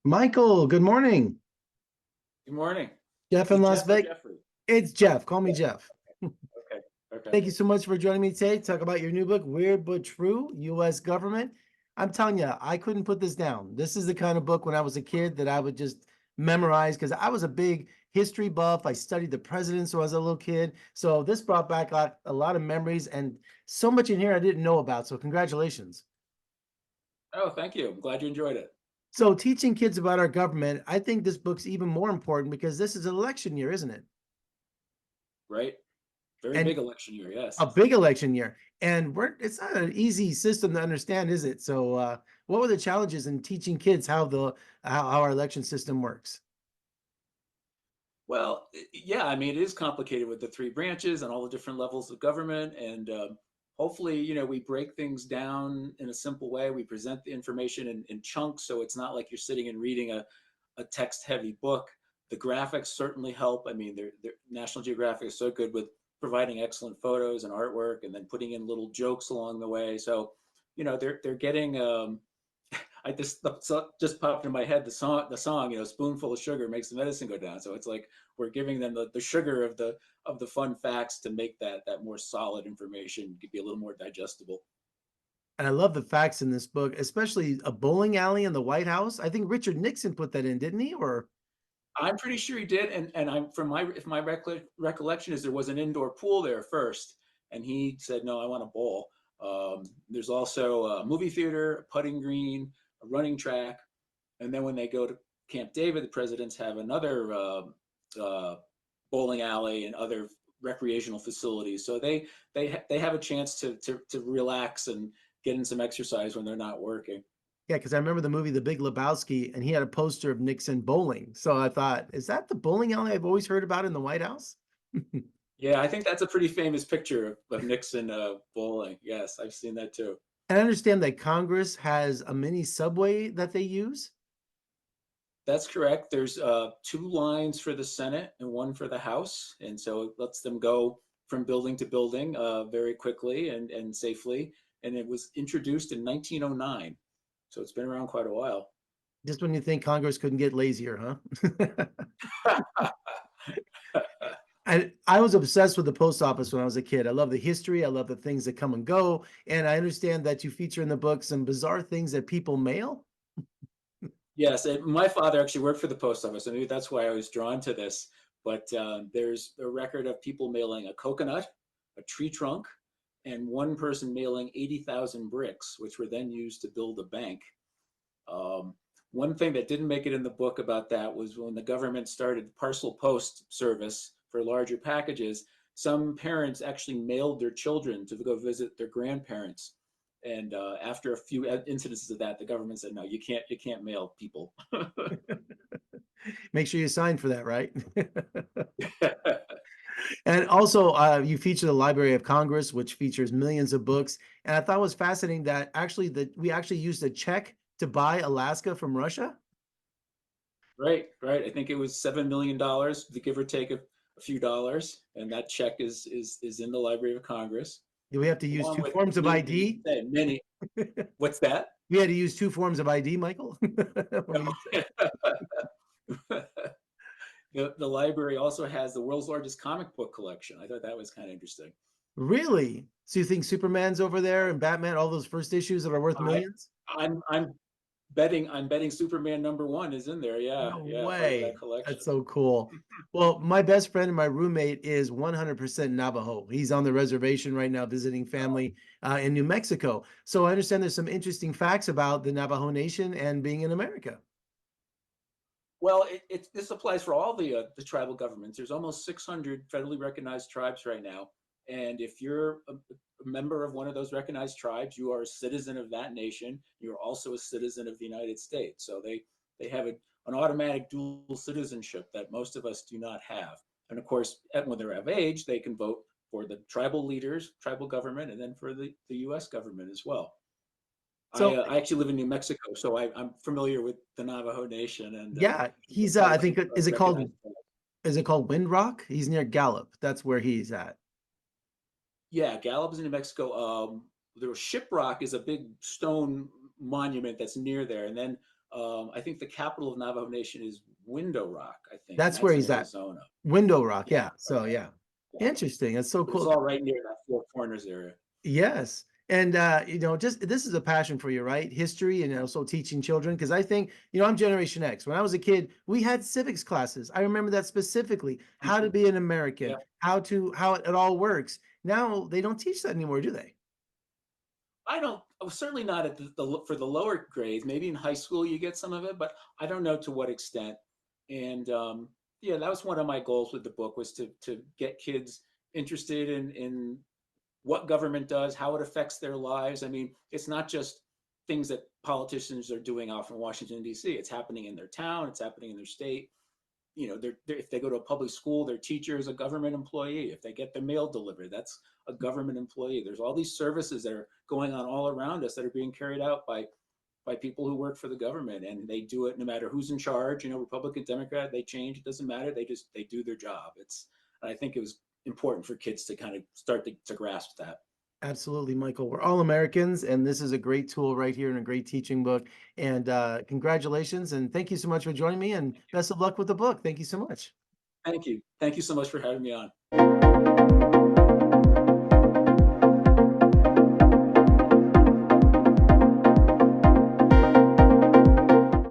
Michael, good morning. Good morning. Jeff Is in it Las Jeff or Vegas. Jeffrey? It's Jeff. Call me Jeff. Okay. Okay. Thank you so much for joining me today to talk about your new book, Weird But True, U.S. Government. I'm telling you, I couldn't put this down. This is the kind of book when I was a kid that I would just memorize because I was a big history buff. I studied the presidents when I was a little kid. So this brought back a lot of memories and so much in here I didn't know about. So congratulations. Oh, thank you. I'm glad you enjoyed it. So teaching kids about our government, I think this book's even more important because this is an election year, isn't it? Right? Very And big election year. Yes. a big election year. And it's not an easy system to understand, is it? So what were the challenges in teaching kids how our election system works? Well, yeah. I mean, it is complicated with the three branches and all the different levels of government, and hopefully, we break things down in a simple way. We present the information in chunks, so it's not like you're sitting and reading a text-heavy book. The graphics certainly help. I mean, National Geographic is so good with providing excellent photos and artwork, and then putting in little jokes along the way. So, they're getting. I just popped in my head the song, spoonful of sugar makes the medicine go down. So it's like we're giving them the sugar of the fun facts to make that more solid information be a little more digestible. And I love the facts in this book, especially a bowling alley in the White House. I think Richard Nixon put that in, didn't he? Or I'm pretty sure he did, and I'm from my if my recollection is there was an indoor pool there first, and he said no, I want a bowl. There's also a movie theater, a putting green, a running track, and then when they go to Camp David, the presidents have another uh, bowling alley and other recreational facilities. So they have a chance to relax and get in some exercise when they're not working. yeah, because I remember the movie The Big Lebowski, and he had a poster of Nixon bowling. So I thought, is that the bowling alley I've always heard about in the White House? Yeah, I think that's a pretty famous picture of Nixon bowling. Yes, I've seen that too. And I understand that Congress has a mini subway that they use. That's correct. There's two lines for the Senate and one for the House, and so it lets them go from building to building very quickly and safely. And it was introduced in 1909, so it's been around quite a while. Just when you think Congress couldn't get lazier, huh? I was obsessed with the post office when I was a kid. I love the history. I love the things that come and go. And I understand that you feature in the book some bizarre things that people mail. Yes, my father actually worked for the post office. I mean, that's why I was drawn to this. But there's a record of people mailing a coconut, a tree trunk, and one person mailing 80,000 bricks, which were then used to build a bank. Um, One thing that didn't make it in the book about that was when the government started parcel post service for larger packages, some parents actually mailed their children to go visit their grandparents. And after a few incidences of that, the government said, "No, you can't mail people." Make sure you sign for that, right? And also, you feature the Library of Congress, which features millions of books. And I thought it was fascinating that we actually used a check to buy Alaska from Russia. Right, right. I think it was $7 million, to give or take a few dollars, and that check is in the Library of Congress, Do we have to use along two with forms of ID? many. What's that? We had to use two forms of ID, Michael. The library also has the world's largest comic book collection. I thought that was kind of interesting. Really? So you think Superman's over there and Batman, all those first issues that are worth I millions? I'm betting Superman #1 is in there. Yeah, No yeah, part of that way. collection. That's so cool. Well, my best friend and my roommate is 100% Navajo. He's on the reservation right now visiting family in New Mexico. So I understand there's some interesting facts about the Navajo Nation and being in America. Well, this applies for all the tribal governments. There's almost 600 federally recognized tribes right now, and if you're a member of one of those recognized tribes, you are a citizen of that nation. You're also a citizen of the United States. So they have an automatic dual citizenship that most of us do not have. And of course, when they're of age, they can vote for the tribal leaders, tribal government, and then for the U.S. government as well. So I actually live in New Mexico, so I'm familiar with the Navajo Nation and yeah, he's quite a I few think recognized. is it called Windrock? He's near Gallup. That's where he's at. Yeah, Gallup is in New Mexico. There was Shiprock is a big stone monument that's near there, and then I think the capital of Navajo Nation is Window Rock, I think, and That's where that's in he's at. Arizona. Window Rock. Yeah. Yeah. So Okay. yeah. Yeah. Interesting. That's so But it's cool. all right near that Four Corners area. Yes. And just this is a passion for you, right? History and also teaching children. Because I think, I'm Generation X. When I was a kid, we had civics classes. I remember that specifically, how to Mhm. be an American, Yeah. how it all works. Now they don't teach that anymore, do they? I don't, certainly not at for the lower grades. Maybe in high school you get some of it, but I don't know to what extent. And yeah, that was one of my goals with the book, was to get kids interested in what government does, how it affects their lives. I mean, it's not just things that politicians are doing off in Washington, D.C. It's happening in their town, it's happening in their state. If they go to a public school, their teacher is a government employee. If they get the mail delivered, that's a government employee. There's all these services that are going on all around us that are being carried out by people who work for the government, and they do it no matter who's in charge. Republican, Democrat, they change. It doesn't matter. They do their job. I think it was important for kids to kind of start to grasp that. Absolutely, Michael. We're all Americans, and this is a great tool right here and a great teaching book. And congratulations, and thank you so much for joining me, and best of luck with the book. Thank you so much. Thank you. Thank you so much for having me on.